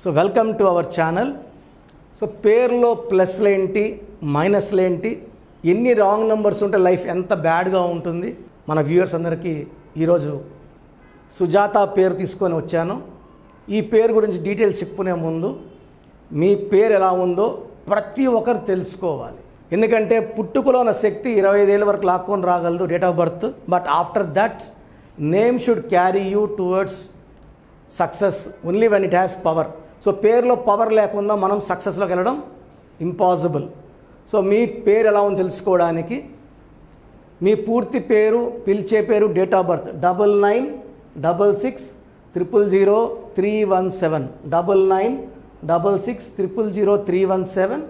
So welcome to our channel. So పేరులో ప్లస్లు ఏంటి, మైనస్లు ఏంటి, ఎన్ని రాంగ్ నెంబర్స్ ఉంటే లైఫ్ ఎంత బ్యాడ్గా ఉంటుంది, మన వ్యూవర్స్ అందరికీ ఈరోజు సుజాత పేరు తీసుకొని వచ్చాను. ఈ పేరు గురించి డీటెయిల్స్ చెప్పుకునే ముందు మీ పేరు ఎలా ఉందో ప్రతి ఒక్కరు తెలుసుకోవాలి. ఎందుకంటే పుట్టుకలో ఉన్న శక్తి 25 ఏళ్ళ వరకు లాక్కొని రాగలదు, date of birth. But after that name should carry you towards success only when it has power. So పేరులో పవర్ లేకుండా మనం సక్సెస్లోకి వెళ్ళడం ఇంపాసిబుల్. సో మీ పేరు ఎలా ఉందో తెలుసుకోవడానికి మీ పూర్తి పేరు, పిలిచే పేరు, date of birth 9966000317, 9966000317.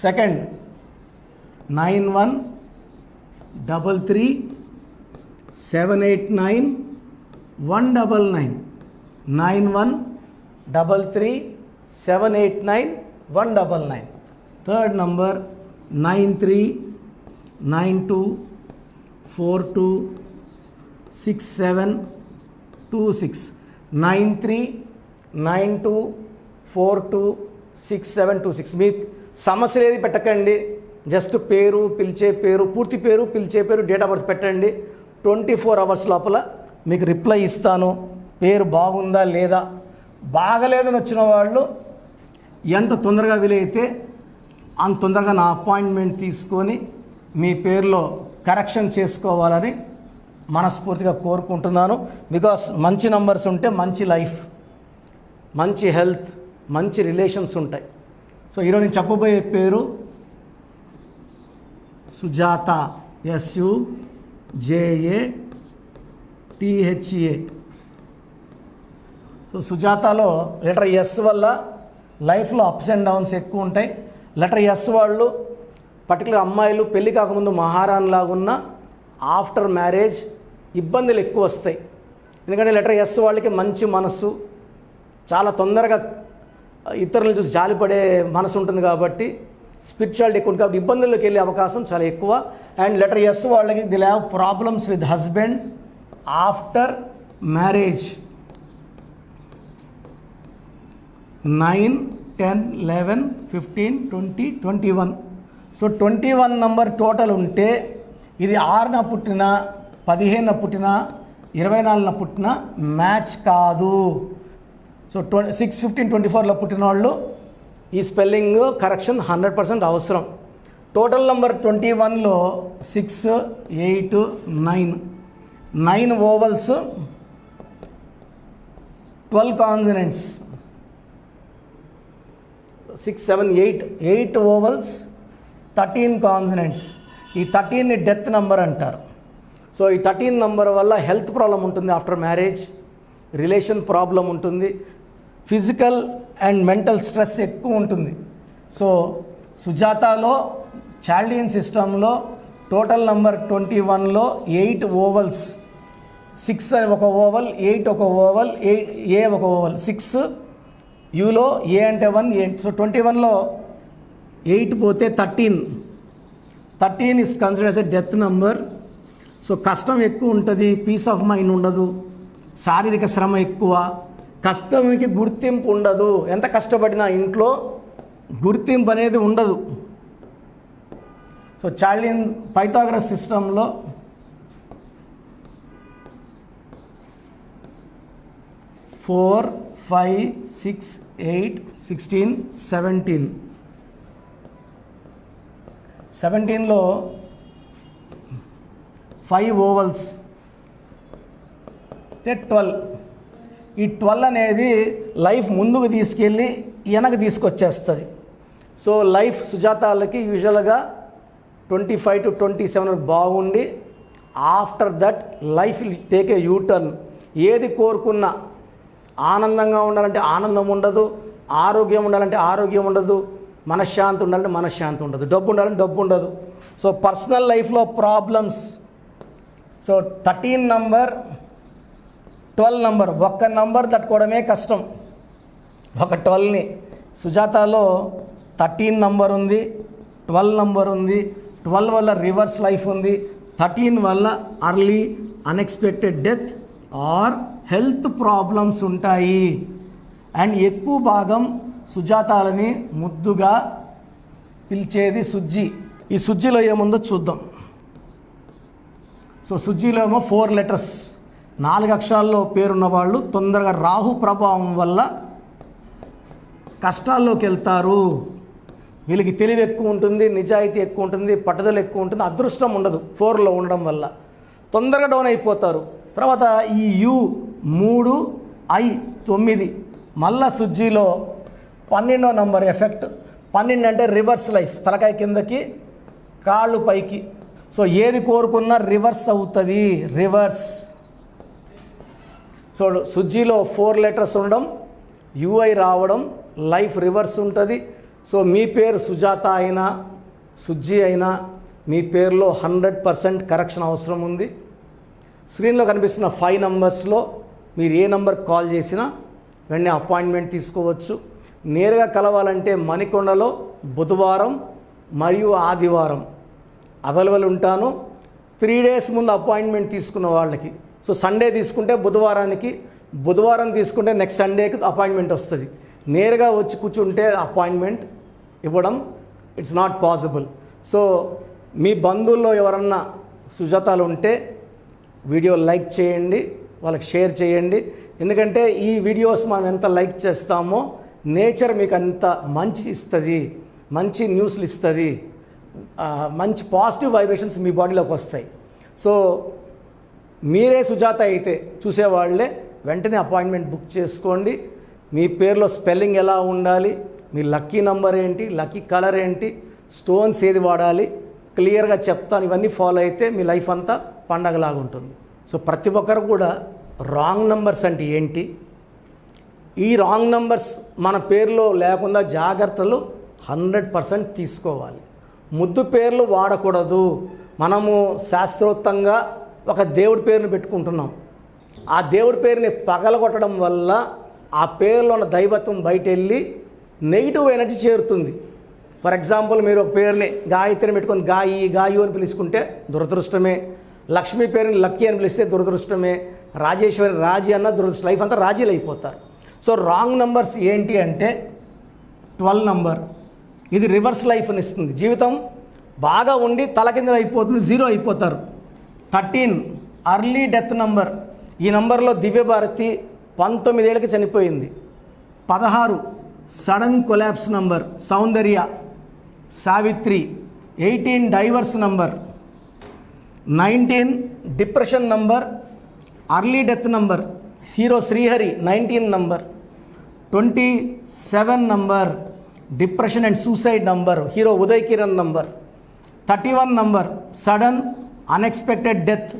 Second 9133789199, 9133789199. Third number 9392426726, 9392426726. మీ సమస్యలు ఏది పెట్టకండి, జస్ట్ పేరు, పిలిచే పేరు, పూర్తి పేరు, పిలిచే పేరు, డేట్ ఆఫ్ బర్త్ పెట్టండి. 24 అవర్స్ లోపల మీకు రిప్లై ఇస్తాను. పేరు బాగుందా లేదా, బాగలేదని వచ్చిన వాళ్ళు ఎంత తొందరగా వీలైతే అంత తొందరగా నా అపాయింట్మెంట్ తీసుకొని మీ పేరులో కరెక్షన్ చేసుకోవాలని మనస్ఫూర్తిగా కోరుకుంటున్నాను. బికాస్ మంచి నంబర్స్ ఉంటే మంచి లైఫ్, మంచి హెల్త్, మంచి రిలేషన్స్ ఉంటాయి. సో ఈరోజు నేను చెప్పబోయే పేరు సుజాత, SUJATHA. సో సుజాతలో లెటర్ ఎస్ వల్ల లైఫ్లో అప్స్ అండ్ డౌన్స్ ఎక్కువ ఉంటాయి. లెటర్ ఎస్ వాళ్ళు పర్టికులర్ అమ్మాయిలు పెళ్ళి కాకముందు మహారాణి లాగున్న ఆఫ్టర్ మ్యారేజ్ ఇబ్బందులు ఎక్కువ వస్తాయి. ఎందుకంటే లెటర్ ఎస్ వాళ్ళకి మంచి మనస్సు, చాలా తొందరగా ఇతరులను చూసి జాలిపడే మనసు ఉంటుంది కాబట్టి స్పిరిచువాలిటీ ఎక్కువ ఉంటుంది కాబట్టి ఇబ్బందుల్లోకి వెళ్ళే అవకాశం చాలా ఎక్కువ. అండ్ లెటర్ ఎస్ వాళ్ళకి Dil have problems with husband after marriage. 9, 10, 11, 15, 20, 21. So 21 number total ఉంటే ఇది 6న పుట్టిన, 15న పుట్టిన, 24న పుట్టిన మ్యాచ్ కాదు. సో 6, 15, 24లో పుట్టిన వాళ్ళు ఈ స్పెల్లింగ్ కరెక్షన్ 100% అవసరం. టోటల్ నంబర్ 21లో 6, 8, 9 ఓవల్స్, 12 కాన్సనెంట్స్. 6, 7, 8 vowels, 13 consonants. ఈ 13ని డెత్ నంబర్ అంటారు. సో ఈ 13 నంబర్ వల్ల హెల్త్ ప్రాబ్లం ఉంటుంది, ఆఫ్టర్ మ్యారేజ్ రిలేషన్ ప్రాబ్లం ఉంటుంది, ఫిజికల్ అండ్ మెంటల్ స్ట్రెస్ ఎక్కువ ఉంటుంది. సో సుజాతలో చాల్డియన్ సిస్టంలో టోటల్ నంబర్ 21లో 8 ఓవల్స్, 6 ఒక ఓవల్, 8 ఒక ఓవల్, 8 ఏ ఒక ఓవల్, 6 యూలో ఏ అంటే 1, 8. సో 21లో 8 పోతే 13 is considered as a death number. So కష్టం ఎక్కువ ఉంటుంది, పీస్ ఆఫ్ మైండ్ ఉండదు, శారీరక శ్రమ ఎక్కువ, కష్టంకి గుర్తింపు ఉండదు. ఎంత కష్టపడినా ఇంట్లో గుర్తింపు అనేది ఉండదు. సో చాల్డియన్ పైథాగరస్ సిస్టంలో 4, 5, 6, 8, 16, 17లో 5 ఓవల్స్, 12. ఈ 12 అనేది లైఫ్ ముందుకు తీసుకెళ్ళి వెనక్కి తీసుకొచ్చేస్తుంది. సో లైఫ్ సుజాతాలకి యూజువల్గా 25 to 27 బాగుండి after that life take a U turn. ఏది కోరుకున్నా, ఆనందంగా ఉండాలంటే ఆనందం ఉండదు, ఆరోగ్యం ఉండాలంటే ఆరోగ్యం ఉండదు, మనశ్శాంతి ఉండాలంటే మనశ్శాంతి ఉండదు, డబ్బు ఉండాలంటే డబ్బు ఉండదు. సో పర్సనల్ లైఫ్లో ప్రాబ్లమ్స్. సో 13 నంబర్, 12 నంబర్, ఒక్క నంబర్ తట్టుకోవడమే కష్టం. ఒక 12ని సుజాతలో 13 నంబర్ ఉంది, 12 నంబర్ ఉంది. 12 వల్ల రివర్స్ లైఫ్ ఉంది, 13 వల్ల early unexpected death or health problems ఉంటాయి. అండ్ ఎక్కువ భాగం సుజాతాలని ముద్దుగా పిలిచేది సుజ్జి. ఈ సుజ్జిలో ఏముందో చూద్దాం. సో సుజ్జిలో ఏమో 4 లెటర్స్, 4 అక్షరాల్లో పేరున్న వాళ్ళు తొందరగా రాహు ప్రభావం వల్ల కష్టాల్లోకి వెళ్తారు. వీళ్ళకి తెలివి ఎక్కువ ఉంటుంది, నిజాయితీ ఎక్కువ ఉంటుంది, పట్టుదల ఎక్కువ ఉంటుంది, అదృష్టం ఉండదు 4లో ఉండడం వల్ల. తొందరగా డౌన్ అయిపోతారు. తర్వాత ఈ యు 3, ఐ 9, మళ్ళా సుజ్జిలో 12వ నంబర్ ఎఫెక్ట్. 12 అంటే రివర్స్ లైఫ్, తలకాయ కిందకి కాళ్ళు పైకి. సో ఏది కోరుకున్నా రివర్స్ అవుతుంది, రివర్స్. సో సుజ్జిలో 4 లెటర్స్ ఉండడం, యుఐ రావడం, లైఫ్ రివర్స్ ఉంటుంది. సో మీ పేరు సుజాత అయినా సుజ్జి అయినా మీ పేరులో 100% కరెక్షన్ అవసరం ఉంది. స్క్రీన్లో కనిపిస్తున్న 5 నంబర్స్లో మీరు ఏ నంబర్కి కాల్ చేసినా వెంటనే అపాయింట్మెంట్ తీసుకోవచ్చు. నేరుగా కలవాలంటే మణికొండలో బుధవారం మరియు ఆదివారం అవైలబుల్ ఉంటాను. 3 డేస్ ముందు అపాయింట్మెంట్ తీసుకున్న వాళ్ళకి, సో సండే తీసుకుంటే బుధవారానికి, బుధవారం తీసుకుంటే నెక్స్ట్ సండేకి అపాయింట్మెంట్ వస్తుంది. నేరుగా వచ్చి కూర్చుంటే అపాయింట్మెంట్ ఇవ్వడం ఇట్స్ నాట్ పాసిబుల్. సో మీ బంధువుల్లో ఎవరన్నా సుజాతాలు ఉంటే వీడియో లైక్ చేయండి, వాళ్ళకి షేర్ చేయండి. ఎందుకంటే ఈ వీడియోస్ మనం ఎంత లైక్ చేస్తామో నేచర్ మీకు అంత మంచి ఇస్తుంది, మంచి న్యూస్లు ఇస్తుంది, మంచి పాజిటివ్ వైబ్రేషన్స్ మీ బాడీలోకి వస్తాయి. సో మీరే సుజాత అయితే చూసేవాళ్ళే వెంటనే అపాయింట్మెంట్ బుక్ చేసుకోండి. మీ పేరులో స్పెల్లింగ్ ఎలా ఉండాలి, మీ లక్కీ నంబర్ ఏంటి, లక్కీ కలర్ ఏంటి, స్టోన్స్ ఏది వాడాలి క్లియర్గా చెప్తాను. ఇవన్నీ ఫాలో అయితే మీ లైఫ్ అంతా పండగలాగా ఉంటుంది. సో ప్రతి ఒక్కరు కూడా రాంగ్ నంబర్స్ అంటే ఏంటి, ఈ రాంగ్ నంబర్స్ మన పేరులో లేకుండా జాగ్రత్తలు 100% తీసుకోవాలి. ముద్దు పేర్లు వాడకూడదు. మనము శాస్త్రోక్తంగా ఒక దేవుడి పేరుని పెట్టుకుంటున్నాం. ఆ దేవుడి పేరుని పగలగొట్టడం వల్ల ఆ పేరులో ఉన్న దైవత్వం బయట వెళ్ళి నెగిటివ్ ఎనర్జీ చేరుతుంది. ఫర్ ఎగ్జాంపుల్ మీరు ఒక పేరుని గాయత్రిని పెట్టుకొని గాయు అని పిలుచుకుంటే దురదృష్టమే. లక్ష్మీ పేరుని లక్కీ అని పిలిస్తే దురదృష్టమే. రాజేశ్వరి రాజీ అన్న దురదృష్టం. లైఫ్ అంతా రాజీలు అయిపోతారు. సో రాంగ్ నంబర్స్ ఏంటి అంటే 12 నంబర్, ఇది రివర్స్ లైఫ్ని ఇస్తుంది. జీవితం బాగా ఉండి తల కింద అయిపోతుంది, 0 అయిపోతారు. 13 అర్లీ డెత్ నంబర్. ఈ నంబర్లో దివ్యభారతి 19 ఏళ్ళకి చనిపోయింది. 16 sudden collapse number, Soundarya Savitri. 18 divorce number. 19 depression number, early death number, hero Srihari 19 number. 27 number depression and suicide number, hero Uday Kiran number. 31 number sudden unexpected death.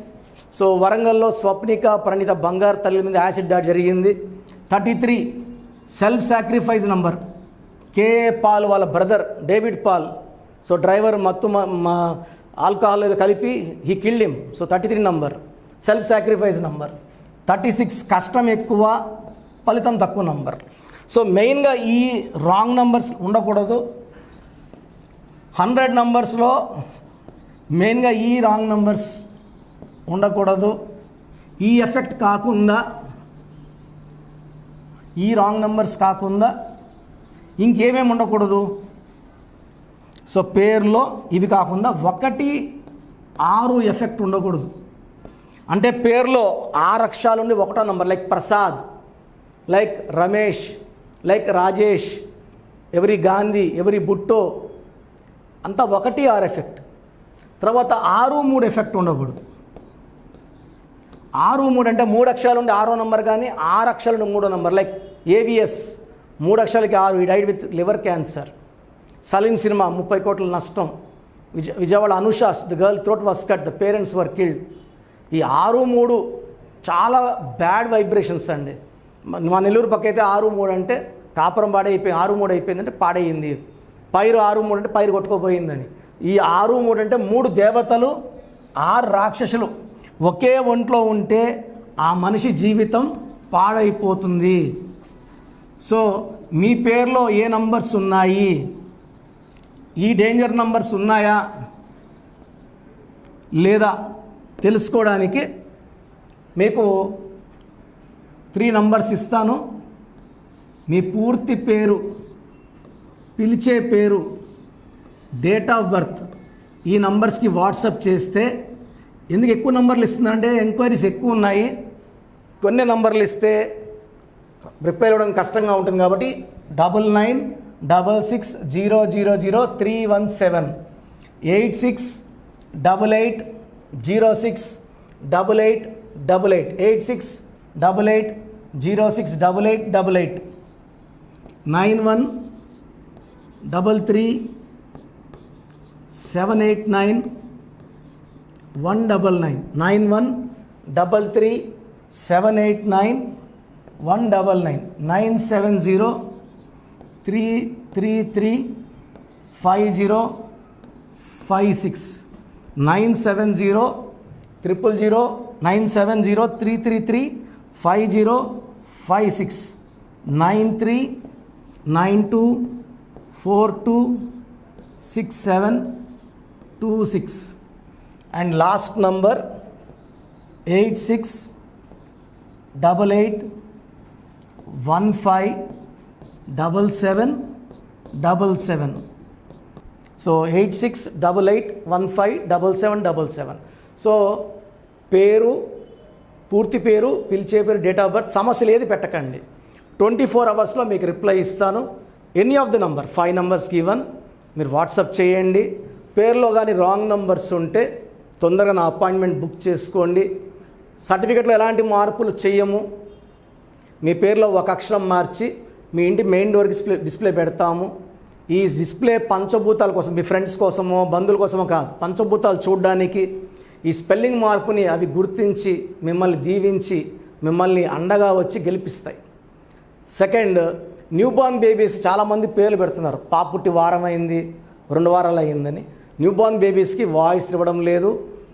So వరంగల్లో స్వప్నిక ప్రణీత బంగారు తల్లి మీద యాసిడ్ దాడి జరిగింది. 33 self sacrifice number, K A Paul వాళ్ళ brother David Paul. So driver మత్తు alcohol ఏదో కలిపి he killed him. So 33 number self sacrifice number. 36 కష్టం ఎక్కువ ఫలితం తక్కువ నంబర్. సో మెయిన్గా ఈ రాంగ్ నంబర్స్ ఉండకూడదు. 100 నంబర్స్లో మెయిన్గా ఈ రాంగ్ నంబర్స్ ఉండకూడదు. ఈ ఎఫెక్ట్ కాకుండా, ఈ రాంగ్ నంబర్స్ కాకుండా ఇంకేమేమి ఉండకూడదు. సో పేరులో ఇవి కాకుండా 1, 6 ఎఫెక్ట్ ఉండకూడదు. అంటే పేరులో 6 అక్షరాలు ఉండి 1వ number, like Prasad, like Ramesh, like Rajesh, ఎవరి గాంధీ, ఎవరి బుట్టో, అంతా 1, 6 ఎఫెక్ట్. తర్వాత 6, 3 ఎఫెక్ట్ ఉండకూడదు. 6, 3 అంటే 3 అక్షరాలు ఉండి 6వ నంబర్, కానీ 6 అక్షరాలు ఉండి 3వ నంబర్, లైక్ ఏవిఎస్ 3 అక్షరాలకి 6, ఈ died with liver cancer. Salim cinema 30 కోట్ల నష్టం. Vijayawada Anusha the girl throat was cut, the parents were killed. ఈ 6, 3 చాలా బ్యాడ్ వైబ్రేషన్స్ అండి. మా నెల్లూరు పక్క అయితే 6, 3 అంటే కాపురం పాడైపోయింది, 6, 3 అయిపోయిందంటే పాడైంది. పైరు 6, 3 అంటే పైరు కొట్టుకోపోయిందని. ఈ 6, 3 అంటే 3 దేవతలు 6 రాక్షసులు ఒకే ఒంట్లో ఉంటే ఆ మనిషి జీవితం పాడైపోతుంది. సో మీ పేరులో ఏ నంబర్స్ ఉన్నాయి, ఈ డేంజర్ నంబర్స్ ఉన్నాయా లేదా తెలుసుకోవడానికి మీకు 3 నంబర్స్ ఇస్తాను. మీ పూర్తి పేరు, పిలిచే పేరు, డేట్ ఆఫ్ బర్త్ ఈ నంబర్స్కి వాట్సాప్ చేస్తే, ఎందుకు ఎక్కువ నంబర్లు ఇస్తుందంటే ఎంక్వైరీస్ ఎక్కువ ఉన్నాయి, కొన్ని నంబర్లు ఇస్తే రిప్లై ఇవ్వడం కష్టంగా ఉంటుంది కాబట్టి 9966000317 8688068888 8688068888 9133789199 9133789199 970-333-5056 970-333-5056 9392426726 and last number 8688157777. So 8688157777. So పేరు, పూర్తి పేరు, పిలిచే పేరు, డేట్ ఆఫ్ బర్త్, సమస్యలు ఏది పెట్టకండి. 24 అవర్స్లో మీకు రిప్లై ఇస్తాను. ఎనీ ఆఫ్ ది నంబర్ 5 నంబర్స్కి ఈవెన్ మీరు వాట్సాప్ చేయండి. పేరులో కానీ రాంగ్ నంబర్స్ ఉంటే తొందరగా నా అపాయింట్మెంట్ బుక్ చేసుకోండి. సర్టిఫికెట్లో ఎలాంటి మార్పులు చేయము. మీ పేరులో ఒక అక్షరం మార్చి మీ ఇంటి మెయిన్ డోర్కి డిస్ప్లే పెడతాము. ఈ డిస్ప్లే పంచభూతాల కోసం, మీ ఫ్రెండ్స్ కోసమో బంధువుల కోసమో కాదు, పంచభూతాలు చూడడానికి, ఈ స్పెల్లింగ్ మార్పుని అవి గుర్తించి మిమ్మల్ని దీవించి మిమ్మల్ని అండగా వచ్చి గెలిపిస్తాయి. సెకండ్, న్యూబార్న్ బేబీస్ చాలామంది పేర్లు పెడుతున్నారు. పాపుట్టి వారం అయింది, 2 వారాలు అయిందని. న్యూబార్న్ బేబీస్కి వాయిస్ ఇవ్వడం లేదు,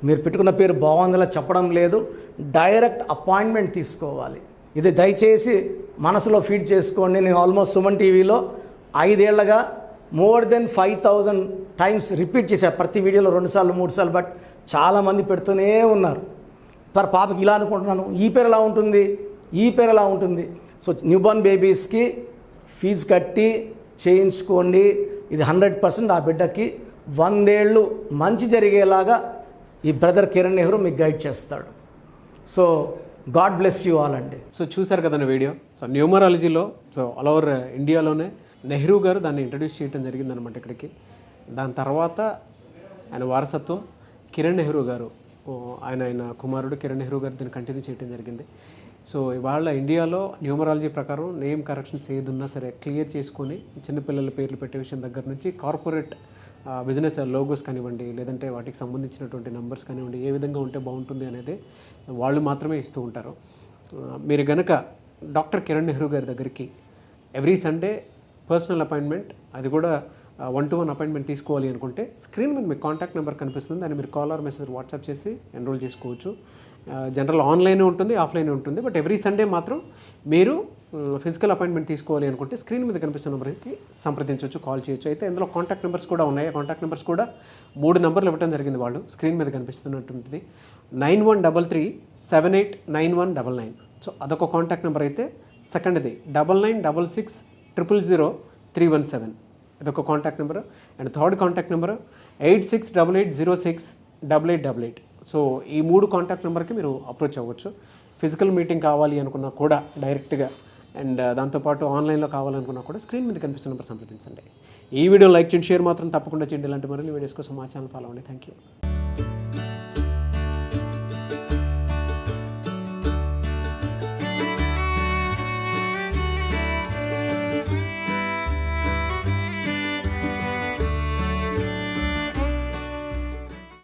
మీరు పెట్టుకున్న పేరు బాగుందిలా చెప్పడం లేదు. డైరెక్ట్ అపాయింట్మెంట్ తీసుకోవాలి. ఇది దయచేసి మనసులో ఫీడ్ చేసుకోండి. నేను ఆల్మోస్ట్ సుమన్ టీవీలో 5 ఏళ్లుగా మోర్ దెన్ 5000 టైమ్స్ రిపీట్ చేశాను. ప్రతి వీడియోలో 2 సార్లు 3 సార్లు. బట్ చాలామంది పెడుతూనే ఉన్నారు. పాపకి ఇలా అనుకుంటున్నాను, ఈ పేరు ఎలా ఉంటుంది, ఈ పేరు ఎలా ఉంటుంది. సో న్యూబార్న్ బేబీస్కి ఫీజు కట్టి చేయించుకోండి. ఇది 100% ఆ బిడ్డకి 100 ఏళ్ళు మంచి జరిగేలాగా ఈ బ్రదర్ కిరణ్ నెహ్రూ మీకు గైడ్ చేస్తాడు. So god bless you all అండి. సో చూసారు కదండి వీడియో. సో న్యూమరాలజీలో సో ఆల్ ఓవర్ ఇండియాలోనే నెహ్రూ గారు దాన్ని ఇంట్రడ్యూస్ చేయడం జరిగిందనమాట ఇక్కడికి. దాని తర్వాత ఆయన వారసత్వం కిరణ్ నెహ్రూ గారు, ఆయన కుమారుడు కిరణ్ నెహ్రూ గారు దీన్ని కంటిన్యూ చేయడం జరిగింది. సో ఇవాళ ఇండియాలో న్యూమరాలజీ ప్రకారం నేమ్ కరెక్షన్స్ ఏదున్నా సరే క్లియర్ చేసుకొని చిన్నపిల్లల పేర్లు పెట్టే విషయం దగ్గర నుంచి కార్పొరేట్ బిజినెస్ లోగోస్ కానివ్వండి, లేదంటే వాటికి సంబంధించినటువంటి నెంబర్స్ కానివ్వండి, ఏ విధంగా ఉంటే బాగుంటుంది అనేది వాళ్ళు మాత్రమే ఇస్తూ ఉంటారు. మీరు కనుక డాక్టర్ కిరణ్ నెహ్రూ గారి దగ్గరికి ఎవ్రీ సండే పర్సనల్ అపాయింట్మెంట్, అది కూడా 1-to-1 అపాయింట్మెంట్ తీసుకోవాలి అనుకుంటే స్క్రీన్ మీద మీకు కాంటాక్ట్ నెంబర్ కనిపిస్తుంది. దాన్ని మీరు కాల్ ఆర్ మెసేజ్ వాట్సాప్ చేసి ఎన్రోల్ చేసుకోవచ్చు. జనరల్ ఆన్లైన్ ఉంటుంది, ఆఫ్లైన్ ఉంటుంది. బట్ ఎవ్రీ సండే మాత్రం మీరు ఫిజికల్ అపాయింట్మెంట్ తీసుకోవాలి అనుకుంటే స్క్రీన్ మీద కనిపిస్తున్న నెంబర్కి సంప్రదించవచ్చు, కాల్ చేయొచ్చు. అయితే ఇందులో కాంటాక్ట్ నెంబర్స్ కూడా ఉన్నాయి. కాంటాక్ట్ నెంబర్స్ కూడా 3 నెంబర్లు ఇవ్వడం జరిగింది వాళ్ళు. స్క్రీన్ మీద కనిపిస్తున్నటువంటిది 9133-789199. సో అదొక కాంటాక్ట్ నెంబర్ అయితే. సెకండ్ది 9966000317, ఇదొక contact number. And third contact number 8688068888. So ఈ 3 కాంటాక్ట్ నెంబర్కి మీరు అప్రోచ్ అవ్వచ్చు. ఫిజికల్ మీటింగ్ కావాలి అనుకున్నా కూడా డైరెక్ట్గా, అండ్ దాంతోపాటు ఆన్లైన్లో కావాలనుకున్నా కూడా స్క్రీన్ మీద కనిపిస్తున్న నెంబర్ సంప్రదించండి. ఈ వీడియో లైక్ చేయండి, షేర్ మాత్రం తప్పకుండా చేయండి. ఇలాంటి మరిన్ని వీడియోస్ కోసం మా ఛానల్ ఫాలో అవ్వండి. Thank you.